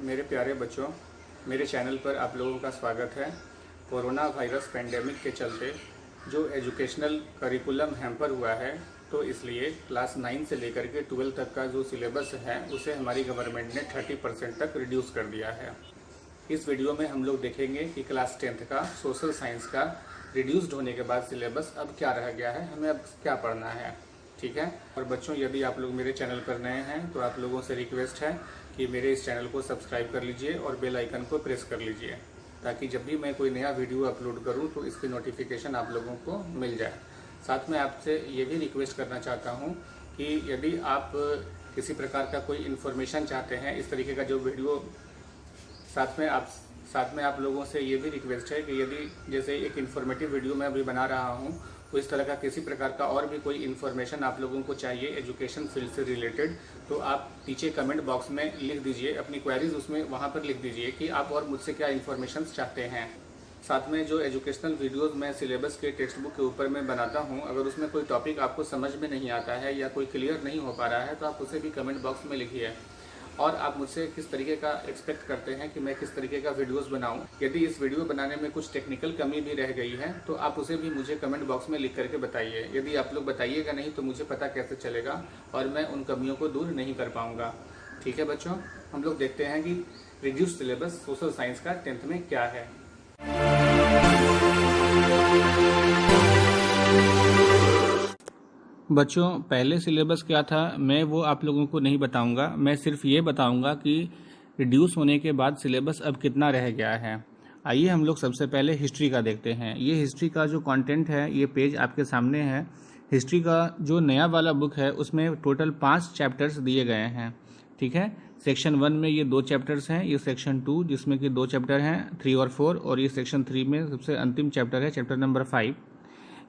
मेरे प्यारे बच्चों, मेरे चैनल पर आप लोगों का स्वागत है। कोरोना वायरस पेंडेमिक के चलते जो एजुकेशनल करिकुलम हैम्पर हुआ है, तो इसलिए क्लास 9 से लेकर के 12 तक का जो सिलेबस है उसे हमारी गवर्नमेंट ने 30% तक रिड्यूस कर दिया है। इस वीडियो में हम लोग देखेंगे कि क्लास 10th का सोशल साइंस का रिड्यूस्ड होने के बाद सिलेबस अब क्या रह गया है, हमें अब क्या पढ़ना है। ठीक है। और बच्चों, यदि आप लोग मेरे चैनल पर नए हैं तो आप लोगों से रिक्वेस्ट है कि मेरे इस चैनल को सब्सक्राइब कर लीजिए और बेल आइकन को प्रेस कर लीजिए, ताकि जब भी मैं कोई नया वीडियो अपलोड करूं तो इसकी नोटिफिकेशन आप लोगों को मिल जाए। साथ में आपसे ये भी रिक्वेस्ट करना चाहता हूं कि यदि आप किसी प्रकार का कोई इन्फॉर्मेशन चाहते हैं, इस तरीके का जो वीडियो, साथ में आप लोगों से ये भी रिक्वेस्ट है कि यदि जैसे एक इन्फॉर्मेटिव वीडियो मैं अभी बना रहा हूँ, तो इस तरह का किसी प्रकार का और भी कोई इन्फॉर्मेशन आप लोगों को चाहिए एजुकेशन फील्ड से रिलेटेड, तो आप नीचे कमेंट बॉक्स में लिख दीजिए अपनी क्वेरीज, उसमें वहाँ पर लिख दीजिए कि आप और मुझसे क्या इन्फॉर्मेशन चाहते हैं। साथ में जो एजुकेशनल वीडियोज़ मैं सिलेबस के टेक्स्ट बुक के ऊपर मैं बनाता हूँ, अगर उसमें कोई टॉपिक आपको समझ में नहीं आता है या कोई क्लियर नहीं हो पा रहा है तो आप उसे भी कमेंट बॉक्स में लिखिए। और आप मुझसे किस तरीके का एक्सपेक्ट करते हैं कि मैं किस तरीके का वीडियोस बनाऊं। यदि इस वीडियो बनाने में कुछ टेक्निकल कमी भी रह गई है तो आप उसे भी मुझे कमेंट बॉक्स में लिख करके बताइए। यदि आप लोग बताइएगा नहीं तो मुझे पता कैसे चलेगा और मैं उन कमियों को दूर नहीं कर पाऊंगा। ठीक है बच्चों, हम लोग देखते हैं कि रिड्यूस्ड सिलेबस सोशल साइंस का 10th में क्या है। बच्चों, पहले सिलेबस क्या था मैं वो आप लोगों को नहीं बताऊंगा। मैं सिर्फ ये बताऊंगा कि रिड्यूस होने के बाद सिलेबस अब कितना रह गया है। आइए हम लोग सबसे पहले हिस्ट्री का देखते हैं। ये हिस्ट्री का जो कंटेंट है, ये पेज आपके सामने है। हिस्ट्री का जो नया वाला बुक है उसमें टोटल 5 चैप्टर्स दिए गए हैं। ठीक है। सेक्शन 1 में ये 2 चैप्टर्स हैं, ये सेक्शन 2 जिसमें कि 2 चैप्टर हैं 3 और 4, और ये सेक्शन 3 में सबसे अंतिम चैप्टर है चैप्टर नंबर 5।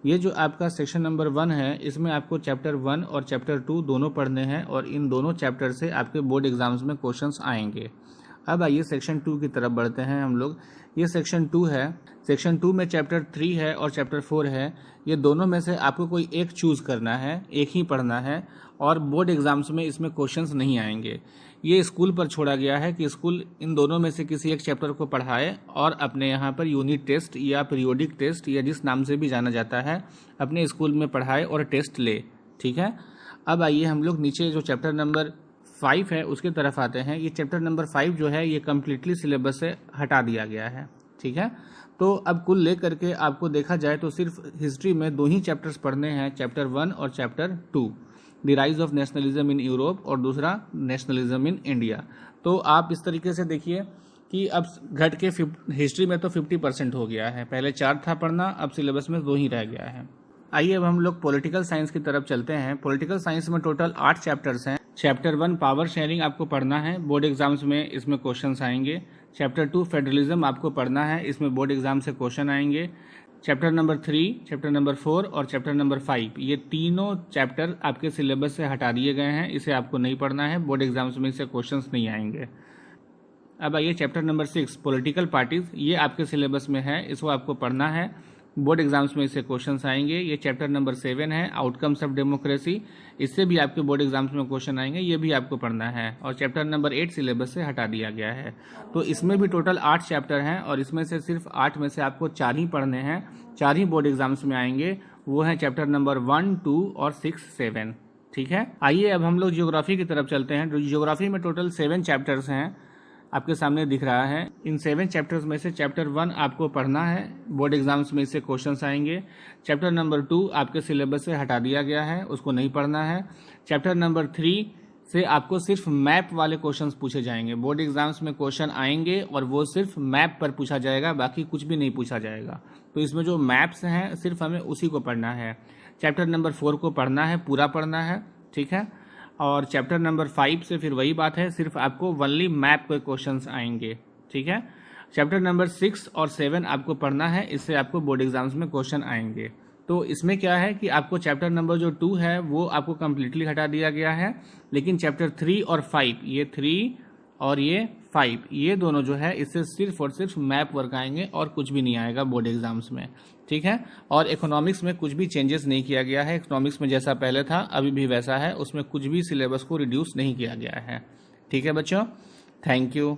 ये जो आपका सेक्शन नंबर 1 है, इसमें आपको चैप्टर 1 और चैप्टर 2 दोनों पढ़ने हैं और इन दोनों चैप्टर से आपके बोर्ड एग्जाम्स में क्वेश्चंस आएंगे। अब आइए सेक्शन 2 की तरफ बढ़ते हैं हम लोग। ये सेक्शन 2 है। सेक्शन 2 में चैप्टर 3 है और चैप्टर 4 है। ये दोनों में से आपको कोई एक चूज करना है, एक ही पढ़ना है और बोर्ड एग्जाम्स में इसमें क्वेश्चंस नहीं आएंगे। ये स्कूल पर छोड़ा गया है कि स्कूल इन दोनों में से किसी एक चैप्टर को पढ़ाए और अपने यहाँ पर यूनिट टेस्ट या पीरियोडिक टेस्ट या जिस नाम से भी जाना जाता है अपने स्कूल में पढ़ाए और टेस्ट ले। ठीक है। अब आइए हम लोग नीचे जो चैप्टर नंबर 5 है उसकी तरफ आते हैं। ये चैप्टर नंबर 5 जो है ये कम्प्लीटली सिलेबस से हटा दिया गया है। ठीक है। तो अब कुल लेकर के आपको देखा जाए तो सिर्फ हिस्ट्री में 2 ही चैप्टर्स पढ़ने हैं, चैप्टर 1 और chapter 2, the rise of nationalism in Europe और दूसरा नेशनलिज्म इन इंडिया। तो आप इस तरीके से देखिए कि अब घट के हिस्ट्री में तो 50% हो गया है। पहले 4 था पढ़ना, अब सिलेबस में 2 ही रह गया है। आइए अब हम लोग पॉलिटिकल साइंस की तरफ चलते हैं। पॉलिटिकल साइंस में टोटल 8 चैप्टर्स हैं। चैप्टर 1 पावर शेयरिंग आपको पढ़ना है, बोर्ड एग्जाम्स में इसमें क्वेश्चन आएंगे। चैप्टर 2 फेडरलिज्म आपको पढ़ना है, इसमें बोर्ड एग्जाम से क्वेश्चन आएंगे। चैप्टर नंबर 3, चैप्टर नंबर 4 और चैप्टर नंबर 5, ये तीनों चैप्टर आपके सिलेबस से हटा दिए गए हैं। इसे आपको नहीं पढ़ना है, बोर्ड एग्जाम्स में इससे क्वेश्चंस नहीं आएंगे। अब आइए चैप्टर नंबर 6 पॉलिटिकल पार्टीज, ये आपके सिलेबस में है, इसको आपको पढ़ना है, बोर्ड एग्जाम्स में इससे क्वेश्चंस आएंगे। ये चैप्टर नंबर 7 है आउटकम्स ऑफ डेमोक्रेसी, इससे भी आपके बोर्ड एग्जाम्स में क्वेश्चन आएंगे, ये भी आपको पढ़ना है। और चैप्टर नंबर 8 सिलेबस से हटा दिया गया है। तो इसमें भी टोटल 8 चैप्टर हैं और इसमें से सिर्फ 8 में से आपको 4 ही पढ़ने हैं, 4 ही बोर्ड एग्जाम्स में आएंगे। वो हैं चैप्टर नंबर 1, 2 और 6, 7। ठीक है। आइए अब हम लोग ज्योग्राफी की तरफ चलते हैं। ज्योग्राफी में टोटल 7 चैप्टर्स हैं, आपके सामने दिख रहा है। इन 7 चैप्टर्स में से चैप्टर 1 आपको पढ़ना है, बोर्ड एग्जाम्स में इससे क्वेश्चंस आएंगे। चैप्टर नंबर 2 आपके सिलेबस से हटा दिया गया है, उसको नहीं पढ़ना है। चैप्टर नंबर 3 से आपको सिर्फ मैप वाले क्वेश्चंस पूछे जाएंगे, बोर्ड एग्जाम्स में क्वेश्चन आएंगे और वो सिर्फ मैप पर पूछा जाएगा, बाकी कुछ भी नहीं पूछा जाएगा। तो इसमें जो मैप्स हैं सिर्फ हमें उसी को पढ़ना है। चैप्टर नंबर 4 को पढ़ना है, पूरा पढ़ना है। ठीक है। और चैप्टर नंबर 5 से फिर वही बात है, सिर्फ आपको ओनली मैप के क्वेश्चंस आएंगे। ठीक है। चैप्टर नंबर 6 और 7 आपको पढ़ना है, इससे आपको बोर्ड एग्जाम्स में क्वेश्चन आएंगे। तो इसमें क्या है कि आपको चैप्टर नंबर जो 2 है वो आपको कम्प्लीटली हटा दिया गया है, लेकिन चैप्टर 3 और 5, ये 3 और ये 5, ये दोनों जो है इससे सिर्फ और सिर्फ मैप वर्क आएंगे और कुछ भी नहीं आएगा बोर्ड एग्जाम्स में। ठीक है। और इकोनॉमिक्स में कुछ भी चेंजेस नहीं किया गया है, इकोनॉमिक्स में जैसा पहले था अभी भी वैसा है, उसमें कुछ भी सिलेबस को रिड्यूस नहीं किया गया है। ठीक है बच्चों, थैंक यू।